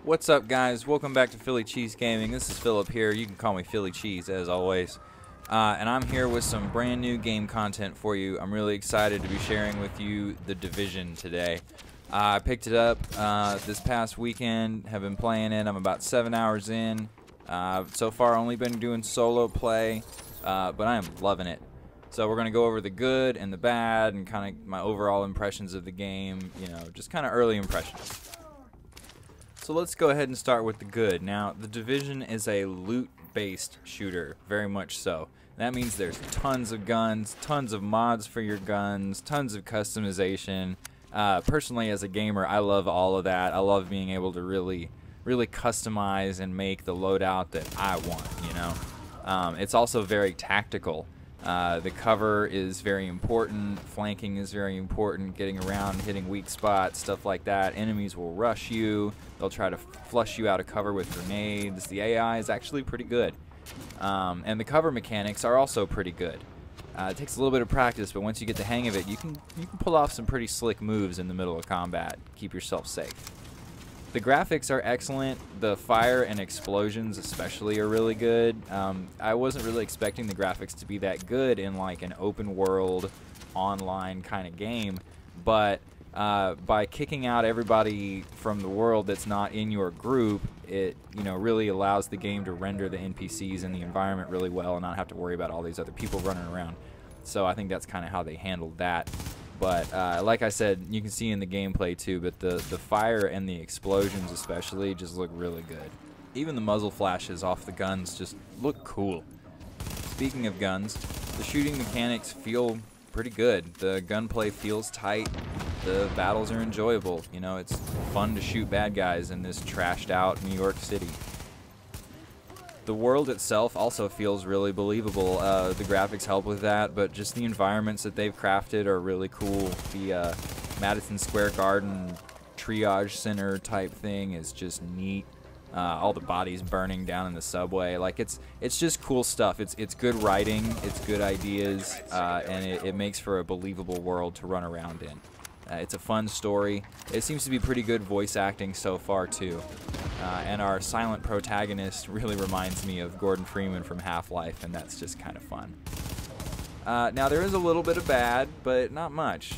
What's up, guys? Welcome back to PhillyCheese Gaming. This is Philip here. You can call me Philly Cheese, as always. And I'm here with some brand new game content for you. I'm really excited to be sharing with you The Division today. I picked it up this past weekend, have been playing it. I'm about 7 hours in. So far, only been doing solo play, but I am loving it. So we're going to go over the good and the bad and kind of my overall impressions of the game, you know, just kind of early impressions. So let's go ahead and start with the good. Now, The Division is a loot-based shooter, very much so. That means there's tons of guns, tons of mods for your guns, tons of customization. Personally, as a gamer, I love all of that. I love being able to really customize and make the loadout that I want, you know. It's also very tactical. The cover is very important, flanking is very important, getting around, hitting weak spots, stuff like that. Enemies will rush you, they'll try to flush you out of cover with grenades. The AI is actually pretty good. And the cover mechanics are also pretty good. It takes a little bit of practice, but once you get the hang of it, you can pull off some pretty slick moves in the middle of combat. Keep yourself safe. The graphics are excellent. The fire and explosions especially are really good. I wasn't really expecting the graphics to be that good in like an open world online kind of game, but by kicking out everybody from the world that's not in your group, it really allows the game to render the NPCs and the environment really well and not have to worry about all these other people running around. So I think that's kind of how they handled that. But like I said, you can see in the gameplay too, but the fire and the explosions especially just look really good. Even the muzzle flashes off the guns just look cool. Speaking of guns, the shooting mechanics feel pretty good. The gunplay feels tight. The battles are enjoyable. You know, it's fun to shoot bad guys in this trashed out New York City. The world itself also feels really believable. The graphics help with that, but just the environments that they've crafted are really cool. The Madison Square Garden triage center type thing is just neat. All the bodies burning down in the subway, like it's just cool stuff. It's good writing, it's good ideas, and it makes for a believable world to run around in. It's a fun story. It seems to be pretty good voice acting so far too. And our silent protagonist really reminds me of Gordon Freeman from Half-Life, and that's just kind of fun. Now there is a little bit of bad, but not much.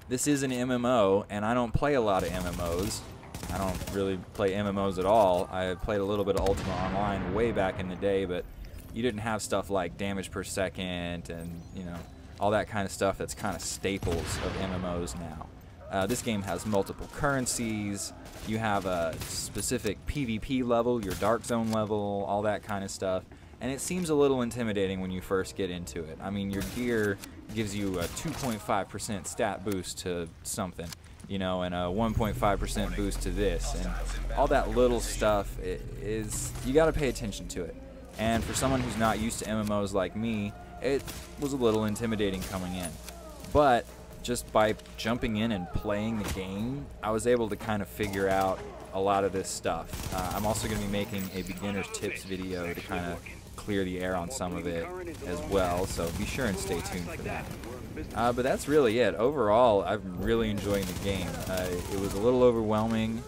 This is an MMO, and I don't play a lot of MMOs. I don't really play MMOs at all. I played a little bit of Ultima Online way back in the day, but you didn't have stuff like damage per second and, you know, all that kind of stuff that's kind of staples of MMOs now. This game has multiple currencies. You have a specific PvP level, your Dark Zone level, all that kind of stuff. And it seems a little intimidating when you first get into it. I mean, your gear gives you a 2.5% stat boost to something, you know, and a 1.5% boost to this. And all that little stuff is, you got to pay attention to it. And for someone who's not used to MMOs like me, it was a little intimidating coming in. But just by jumping in and playing the game, I was able to kind of figure out a lot of this stuff. I'm also going to be making a beginner's tips video to kind of clear the air on some of it as well, so be sure and stay tuned for that. But that's really it. Overall, I'm really enjoying the game. It was a little overwhelming,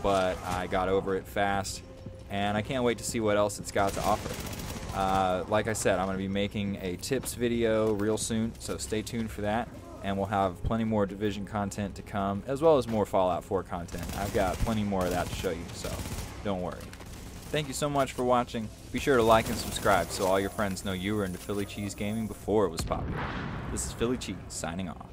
but I got over it fast, and I can't wait to see what else it's got to offer. Like I said, I'm going to be making a tips video real soon, so stay tuned for that. And we'll have plenty more Division content to come, as well as more Fallout 4 content. I've got plenty more of that to show you, so don't worry. Thank you so much for watching. Be sure to like and subscribe so all your friends know you were into Philly Cheese Gaming before it was popular. This is Philly Cheese, signing off.